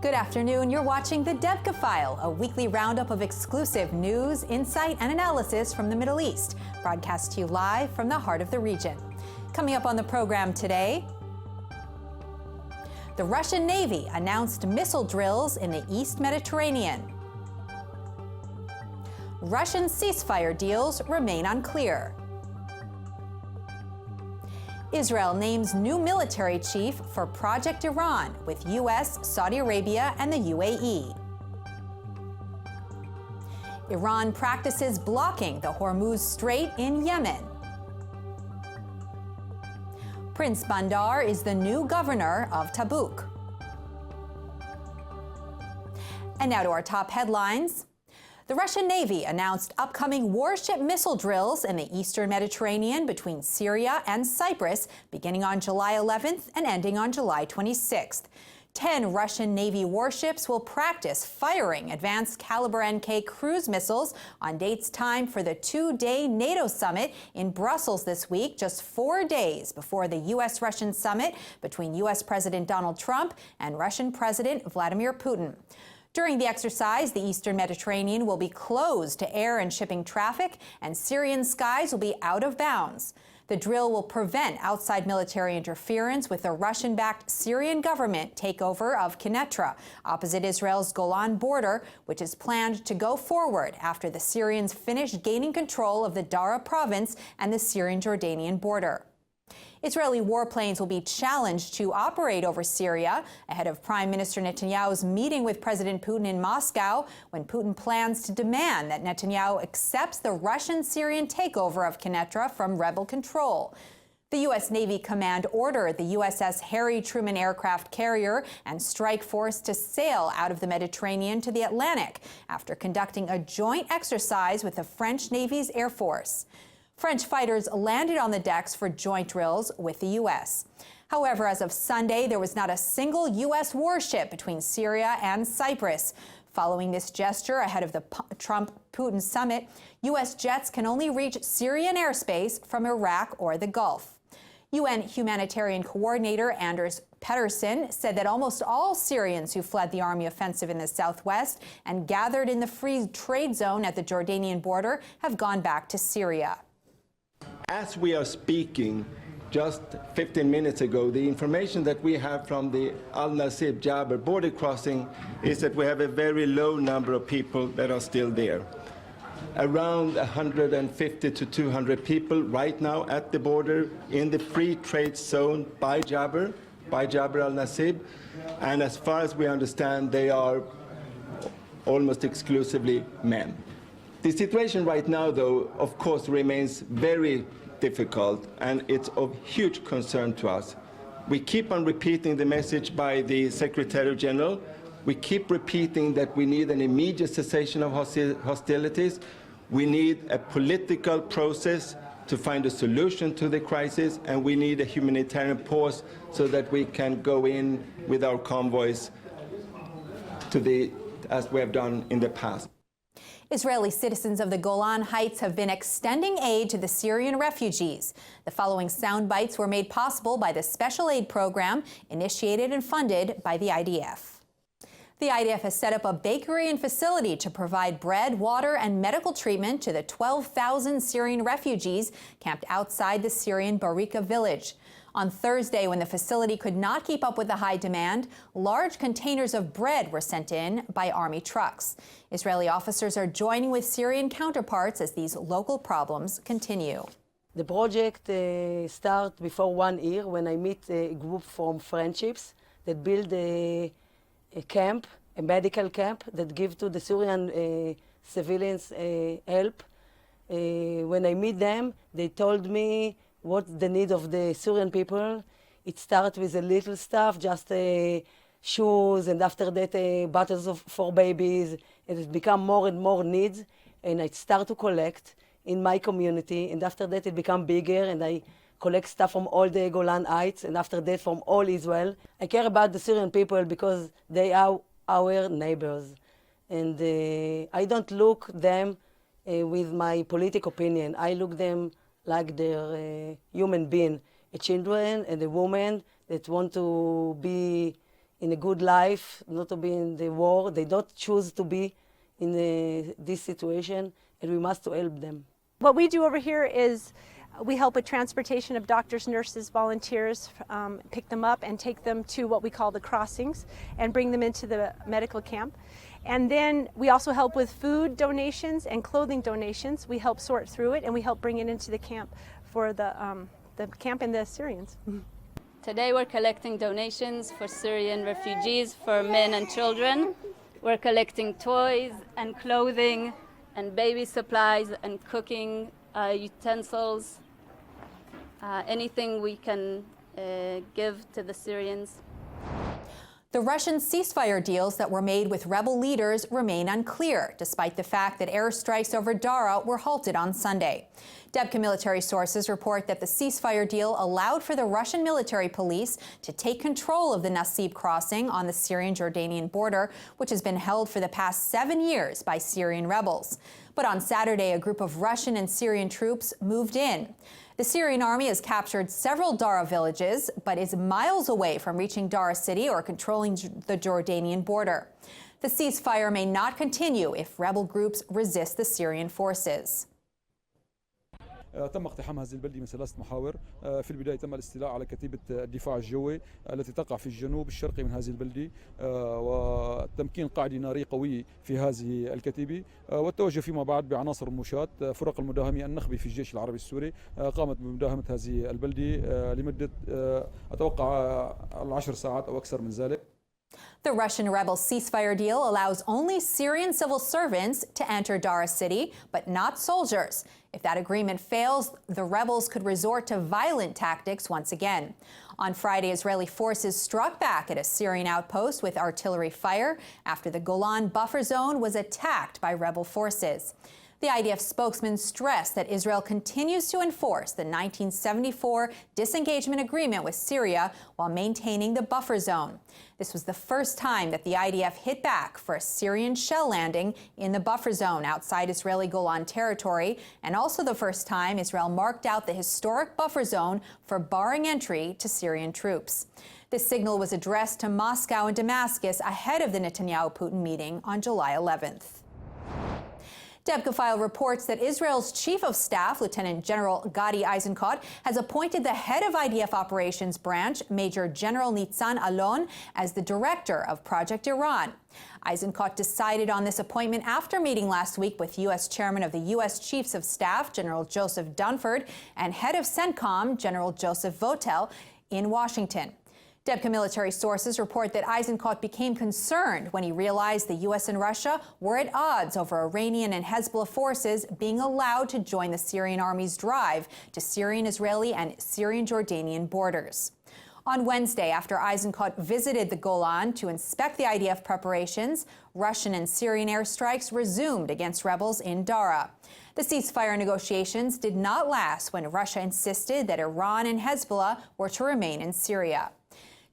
Good afternoon. You're watching the Debka File, a weekly roundup of exclusive news, insight, and analysis from the Middle East, broadcast to you live from the heart of the region. Coming up on the program today, the Russian Navy announced missile drills in the East Mediterranean. Russian ceasefire deals remain unclear. Israel names new military chief for Project Iran with U.S., Saudi Arabia, and the UAE. Iran practices blocking the Hormuz Strait in Yemen. Prince Bandar is the new governor of Tabuk. And now to our top headlines. The Russian Navy announced upcoming warship missile drills in the eastern Mediterranean between Syria and Cyprus, beginning on July 11th and ending on July 26th. 10 Russian Navy warships will practice firing advanced caliber NK cruise missiles on dates timed for the two-day NATO summit in Brussels this week, just 4 days before the U.S.-Russian summit between U.S. President Donald Trump and Russian President Vladimir Putin. During the exercise, the eastern Mediterranean will be closed to air and shipping traffic, and Syrian skies will be out of bounds. The drill will prevent outside military interference with the Russian-backed Syrian government takeover of Quneitra, opposite Israel's Golan border, which is planned to go forward after the Syrians finish gaining control of the Dara province and the Syrian-Jordanian border. Israeli warplanes will be challenged to operate over Syria ahead of Prime Minister Netanyahu's meeting with President Putin in Moscow, when Putin plans to demand that Netanyahu accepts the Russian-Syrian takeover of Quneitra from rebel control. The U.S. Navy Command ordered the USS Harry Truman aircraft carrier and strike force to sail out of the Mediterranean to the Atlantic after conducting a joint exercise with the French Navy's Air Force. French fighters landed on the decks for joint drills with the U.S. However, as of Sunday, there was not a single U.S. warship between Syria and Cyprus. Following this gesture ahead of the Trump-Putin summit, U.S. jets can only reach Syrian airspace from Iraq or the Gulf. UN humanitarian coordinator Anders Pedersen said that almost all Syrians who fled the army offensive in the southwest and gathered in the free trade zone at the Jordanian border have gone back to Syria. As we are speaking, just 15 minutes ago, the information that we have from the Al-Nasib Jabr border crossing is that we have a very low number of people that are still there. Around 150 to 200 people right now at the border in the free trade zone by Jabr al-Nasib. And as far as we understand, they are almost exclusively men. The situation right now, though, of course, remains very difficult, and it's of huge concern to us. We keep on repeating the message by the Secretary General. We keep repeating that we need an immediate cessation of hostilities. We need a political process to find a solution to the crisis, and we need a humanitarian pause so that we can go in with our convoys as we have done in the past. Israeli citizens of the Golan Heights have been extending aid to the Syrian refugees. The following sound bites were made possible by the special aid program initiated and funded by the IDF. The IDF has set up a bakery and facility to provide bread, water, and medical treatment to the 12,000 Syrian refugees camped outside the Syrian Barika village. On Thursday, when the facility could not keep up with the high demand, large containers of bread were sent in by army trucks. Israeli officers are joining with Syrian counterparts as these local problems continue. The project started before 1 year when I meet a group from friendships that build a camp, a medical camp that give to the Syrian civilians help. When I meet them, they told me what's the need of the Syrian people. It starts with a little stuff, just shoes, and after that bottles for babies, and it become more and more needs, and I start to collect in my community, and after that it become bigger, and I collect stuff from all the Golan Heights, and after that from all Israel. I care about the Syrian people because they are our neighbors, and I don't look them with my political opinion. I look them like they're human being, a children and a woman that want to be in a good life, not to be in the war. They don't choose to be in this situation, and we must help them. What we do over here is we help with transportation of doctors, nurses, volunteers, pick them up and take them to what we call the crossings and bring them into the medical camp. And then we also help with food donations and clothing donations. We help sort through it and we help bring it into the camp for the camp and the Syrians. Today we're collecting donations for Syrian refugees, for men and children. We're collecting toys and clothing and baby supplies and cooking utensils, anything we can give to the Syrians. The Russian ceasefire deals that were made with rebel leaders remain unclear, despite the fact that airstrikes over Dara were halted on Sunday. Debka military sources report that the ceasefire deal allowed for the Russian military police to take control of the Nasib crossing on the Syrian-Jordanian border, which has been held for the past 7 years by Syrian rebels. But on Saturday, a group of Russian and Syrian troops moved in. The Syrian army has captured several Dara villages, but is miles away from reaching Dara city or controlling the Jordanian border. The ceasefire may not continue if rebel groups resist the Syrian forces. تم اقتحام هذه البلدة من 3 محاور. في البداية تم الاستيلاء على كتيبة الدفاع الجوي التي تقع في الجنوب الشرقي من هذه البلدة وتمكين قاعدة نارية قوية في هذه الكتيبة والتوجه فيما بعد بعناصر المشاة فرق المداهمة النخبة في الجيش العربي السوري قامت بمداهمة هذه البلدة لمدة أتوقع 10 ساعات أو أكثر من ذلك. The Russian rebel ceasefire deal allows only Syrian civil servants to enter Dara city, but not soldiers. If that agreement fails, the rebels could resort to violent tactics once again. On Friday, Israeli forces struck back at a Syrian outpost with artillery fire after the Golan buffer zone was attacked by rebel forces. The IDF spokesman stressed that Israel continues to enforce the 1974 disengagement agreement with Syria while maintaining the buffer zone. This was the first time that the IDF hit back for a Syrian shell landing in the buffer zone outside Israeli Golan territory, and also the first time Israel marked out the historic buffer zone for barring entry to Syrian troops. This signal was addressed to Moscow and Damascus ahead of the Netanyahu-Putin meeting on July 11th. Debka File reports that Israel's Chief of Staff, Lieutenant General Gadi Eisenkot, has appointed the head of IDF Operations Branch, Major General Nitzan Alon, as the director of Project Iran. Eisenkot decided on this appointment after meeting last week with U.S. Chairman of the U.S. Chiefs of Staff, General Joseph Dunford, and head of CENTCOM, General Joseph Votel, in Washington. Debka military sources report that Eisenkot became concerned when he realized the U.S. and Russia were at odds over Iranian and Hezbollah forces being allowed to join the Syrian army's drive to Syrian-Israeli and Syrian-Jordanian borders. On Wednesday, after Eisenkot visited the Golan to inspect the IDF preparations, Russian and Syrian airstrikes resumed against rebels in Dara. The ceasefire negotiations did not last when Russia insisted that Iran and Hezbollah were to remain in Syria.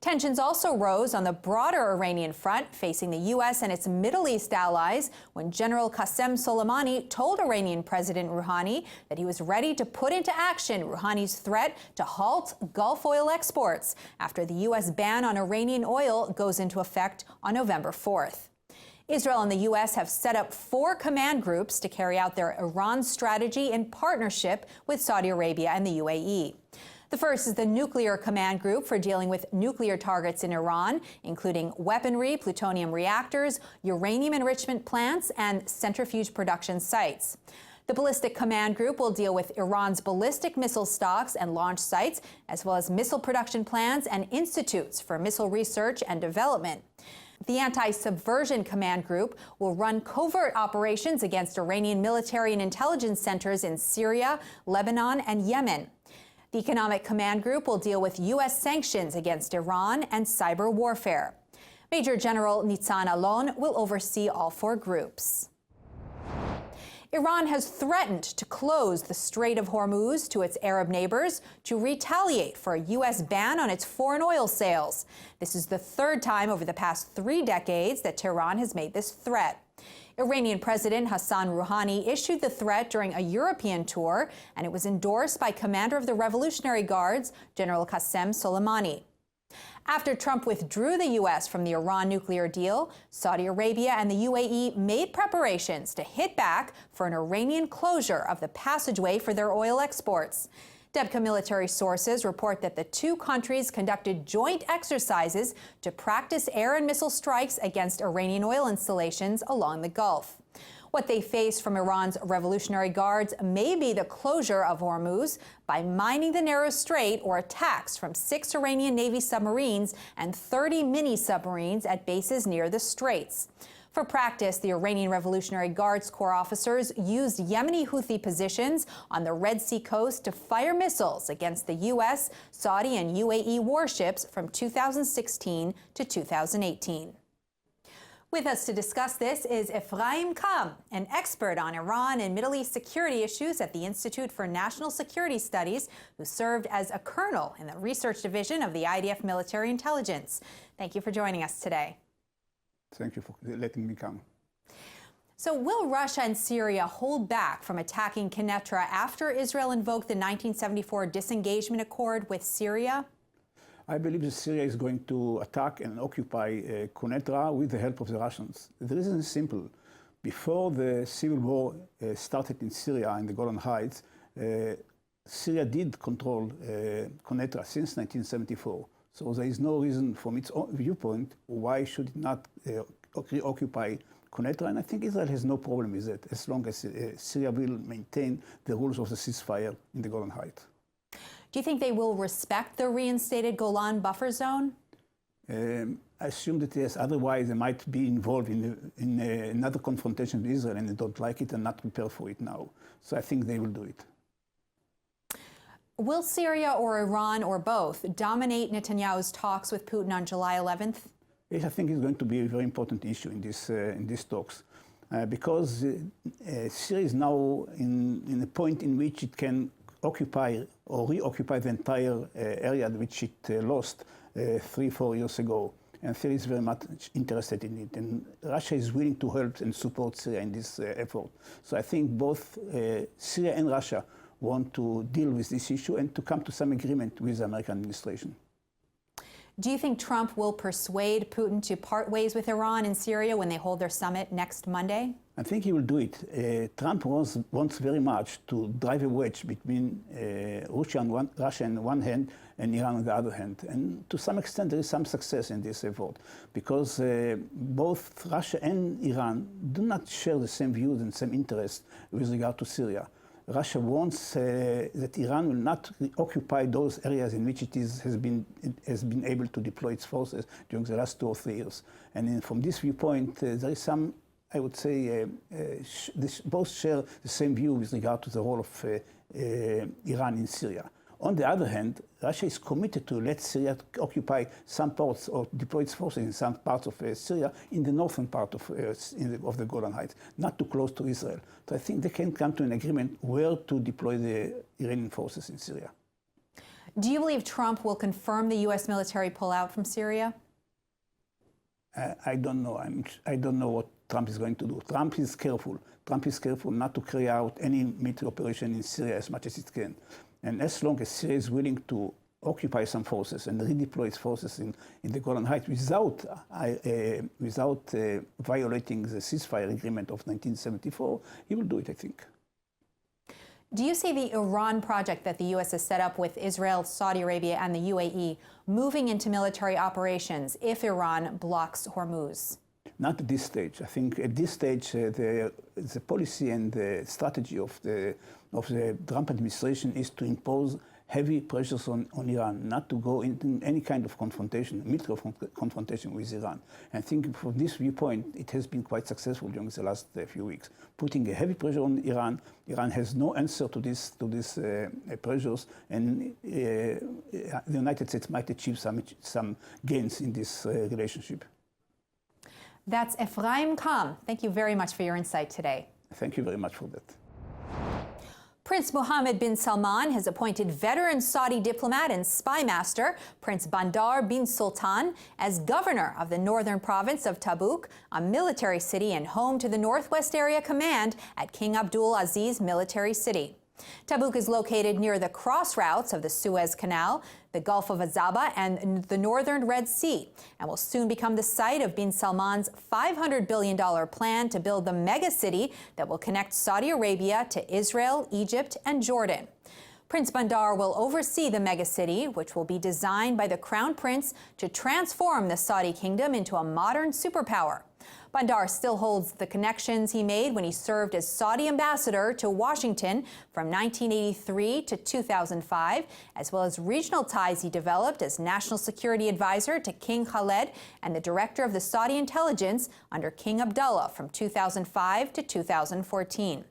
Tensions also rose on the broader Iranian front, facing the U.S. and its Middle East allies, when General Qasem Soleimani told Iranian President Rouhani that he was ready to put into action Rouhani's threat to halt Gulf oil exports after the U.S. ban on Iranian oil goes into effect on November 4th. Israel and the U.S. have set up 4 command groups to carry out their Iran strategy in partnership with Saudi Arabia and the UAE. The first is the Nuclear Command Group for dealing with nuclear targets in Iran, including weaponry, plutonium reactors, uranium enrichment plants, and centrifuge production sites. The Ballistic Command Group will deal with Iran's ballistic missile stocks and launch sites, as well as missile production plans and institutes for missile research and development. The Anti-Subversion Command Group will run covert operations against Iranian military and intelligence centers in Syria, Lebanon, and Yemen. The Economic Command Group will deal with U.S. sanctions against Iran and cyber warfare. Major General Nitzan Alon will oversee all 4 groups. Iran has threatened to close the Strait of Hormuz to its Arab neighbors to retaliate for a U.S. ban on its foreign oil sales. This is the 3rd time over the past 3 decades that Tehran has made this threat. Iranian President Hassan Rouhani issued the threat during a European tour, and it was endorsed by Commander of the Revolutionary Guards, General Qasem Soleimani. After Trump withdrew the U.S. from the Iran nuclear deal, Saudi Arabia and the UAE made preparations to hit back for an Iranian closure of the passageway for their oil exports. Debka military sources report that the two countries conducted joint exercises to practice air and missile strikes against Iranian oil installations along the Gulf. What they face from Iran's Revolutionary Guards may be the closure of Hormuz by mining the narrow strait or attacks from 6 Iranian Navy submarines and 30 mini-submarines at bases near the straits. For practice, the Iranian Revolutionary Guards Corps officers used Yemeni Houthi positions on the Red Sea coast to fire missiles against the U.S., Saudi, and UAE warships from 2016 to 2018. With us to discuss this is Ephraim Kam, an expert on Iran and Middle East security issues at the Institute for National Security Studies, who served as a colonel in the research division of the IDF military intelligence. Thank you for joining us today. Thank you for letting me come. So will Russia and Syria hold back from attacking Quneitra after Israel invoked the 1974 disengagement accord with Syria? I believe that Syria is going to attack and occupy Quneitra with the help of the Russians. The reason is simple. Before the civil war started in Syria in the Golan Heights, Syria did control Quneitra since 1974. So there is no reason from its own viewpoint why should it not reoccupy Quneitra. And I think Israel has no problem with that as long as Syria will maintain the rules of the ceasefire in the Golan Heights. Do you think they will respect the reinstated Golan buffer zone? I assume that yes, otherwise they might be involved in another confrontation with Israel and they don't like it and not prepare for it now. So I think they will do it. Will Syria or Iran or both dominate Netanyahu's talks with Putin on July 11th? Yes, I think it's going to be a very important issue in these talks because Syria is now in a point in which it can occupy or reoccupy the entire area which it lost 3-4 years ago. And Syria is very much interested in it. And Russia is willing to help and support Syria in this effort. So I think both Syria and Russia want to deal with this issue and to come to some agreement with the American administration. Do you think Trump will persuade Putin to part ways with Iran and Syria when they hold their summit next Monday? I think he will do it. Trump wants very much to drive a wedge between Russia on one hand and Iran on the other hand. And to some extent, there is some success in this effort because both Russia and Iran do not share the same views and same interests with regard to Syria. Russia wants that Iran will not occupy those areas in which it has been able to deploy its forces during the last 2 or 3 years. And from this viewpoint, there is some, I would say, both share the same view with regard to the role of Iran in Syria. On the other hand, Russia is committed to let Syria occupy some parts or deploy its forces in some parts of Syria in the northern part of the Golan Heights, not too close to Israel. So I think they can come to an agreement where to deploy the Iranian forces in Syria. Do you believe Trump will confirm the U.S. military pullout from Syria? I don't know. I don't know what Trump is going to do. Trump is careful. Trump is careful not to carry out any military operation in Syria as much as it can. And as long as Syria is willing to occupy some forces and redeploy its forces in the Golan Heights without violating the ceasefire agreement of 1974, he will do it, I think. Do you see the Iran project that the U.S. has set up with Israel, Saudi Arabia, and the UAE moving into military operations if Iran blocks Hormuz? Not at this stage. I think at this stage, the policy and the strategy of the Trump administration is to impose heavy pressures on Iran, not to go into any kind of confrontation, military confrontation with Iran. And I think from this viewpoint, it has been quite successful during the last few weeks. Putting a heavy pressure on Iran, Iran has no answer to these pressures, and the United States might achieve some gains in this relationship. That's Ephraim Kam. Thank you very much for your insight today. Thank you very much for that. Prince Mohammed bin Salman has appointed veteran Saudi diplomat and spy master Prince Bandar bin Sultan as governor of the northern province of Tabuk, a military city and home to the Northwest Area Command at King Abdul Aziz Military City. Tabuk is located near the crossroads of the Suez Canal, the Gulf of Azaba, and the northern Red Sea, and will soon become the site of bin Salman's $500 billion plan to build the mega-city that will connect Saudi Arabia to Israel, Egypt, and Jordan. Prince Bandar will oversee the megacity, which will be designed by the Crown Prince to transform the Saudi kingdom into a modern superpower. Bandar still holds the connections he made when he served as Saudi ambassador to Washington from 1983 to 2005, as well as regional ties he developed as national security advisor to King Khaled and the director of the Saudi intelligence under King Abdullah from 2005 to 2014.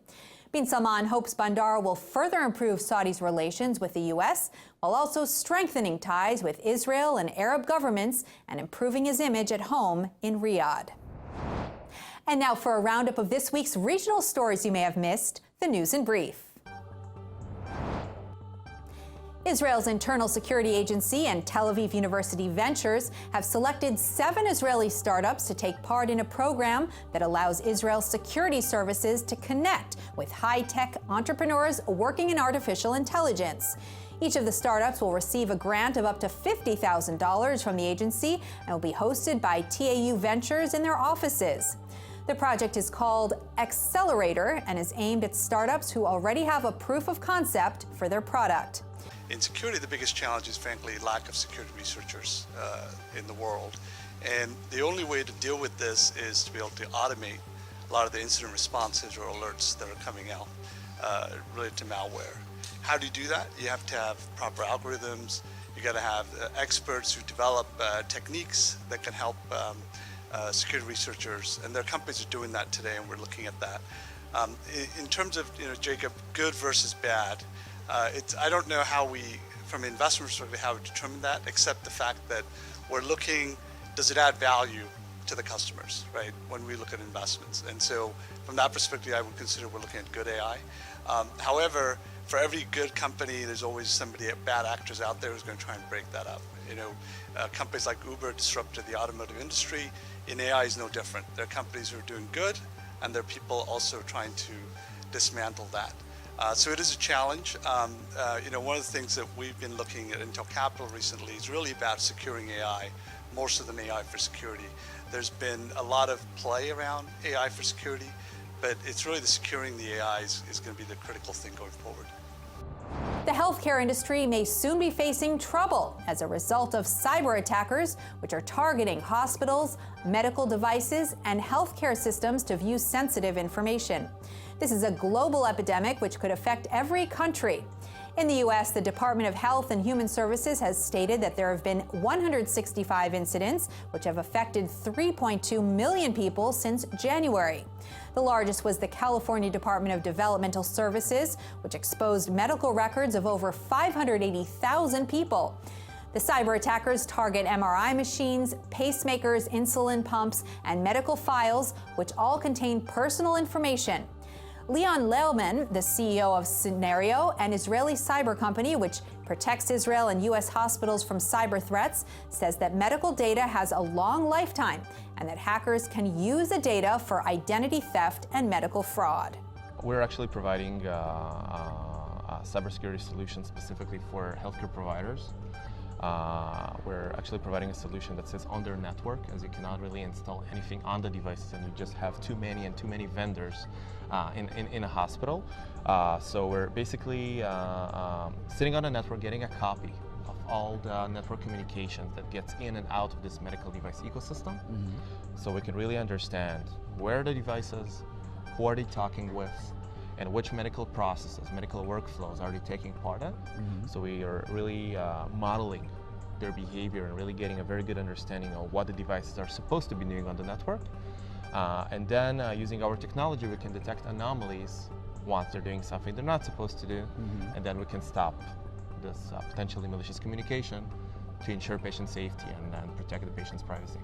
Bin Salman hopes Bandar will further improve Saudi's relations with the U.S., while also strengthening ties with Israel and Arab governments and improving his image at home in Riyadh. And now for a roundup of this week's regional stories you may have missed, the news in brief. Israel's Internal Security Agency and Tel Aviv University Ventures have selected 7 Israeli startups to take part in a program that allows Israel's security services to connect with high-tech entrepreneurs working in artificial intelligence. Each of the startups will receive a grant of up to $50,000 from the agency and will be hosted by TAU Ventures in their offices. The project is called Accelerator and is aimed at startups who already have a proof of concept for their product. In security, the biggest challenge is frankly lack of security researchers in the world. And the only way to deal with this is to be able to automate a lot of the incident responses or alerts that are coming out related to malware. How do you do that? You have to have proper algorithms. You got to have experts who develop techniques that can help security researchers, and there are companies that are doing that today, and we're looking at that. In terms of, Jacob, good versus bad, I don't know how we, from an investment perspective, how we determine that, except the fact that we're looking, does it add value to the customers, right, when we look at investments? And so from that perspective, I would consider we're looking at good AI. However, for every good company, there's always somebody, bad actors out there who's going to try and break that up. Companies like Uber disrupted the automotive industry. In AI is no different. There are companies who are doing good, and there are people also trying to dismantle that. So it is a challenge. One of the things that we've been looking at Intel Capital recently is really about securing AI, more so than AI for security. There's been a lot of play around AI for security, but it's really the securing the AI is going to be the critical thing going forward. The healthcare industry may soon be facing trouble as a result of cyber attackers, which are targeting hospitals, medical devices, and healthcare systems to view sensitive information. This is a global epidemic which could affect every country. In the U.S., the Department of Health and Human Services has stated that there have been 165 incidents, which have affected 3.2 million people since January. The largest was the California Department of Developmental Services, which exposed medical records of over 580,000 people. The cyber attackers target MRI machines, pacemakers, insulin pumps, and medical files, which all contain personal information. Leon Lehlman, the CEO of Scenario, an Israeli cyber company which protects Israel and U.S. hospitals from cyber threats, says that medical data has a long lifetime and that hackers can use the data for identity theft and medical fraud. We're actually providing a cybersecurity solution specifically for healthcare providers. We're actually providing a solution that sits on their network, as you cannot really install anything on the devices and you just have too many vendors in a hospital. So we're basically sitting on a network, getting a copy of all the network communications that gets in and out of this medical device ecosystem. So we can really understand where are the devices, who are they talking with, and which medical processes, medical workflows are they taking part in. So we are really modeling their behavior and really getting a very good understanding of what the devices are supposed to be doing on the network. And then using our technology, we can detect anomalies once they're doing something they're not supposed to do, and then we can stop this potentially malicious communication to ensure patient safety and protect the patient's privacy.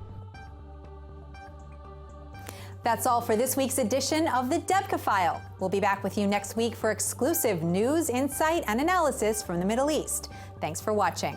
That's all for this week's edition of the Debka File. We'll be back with you next week for exclusive news, insight, and analysis from the Middle East. Thanks for watching.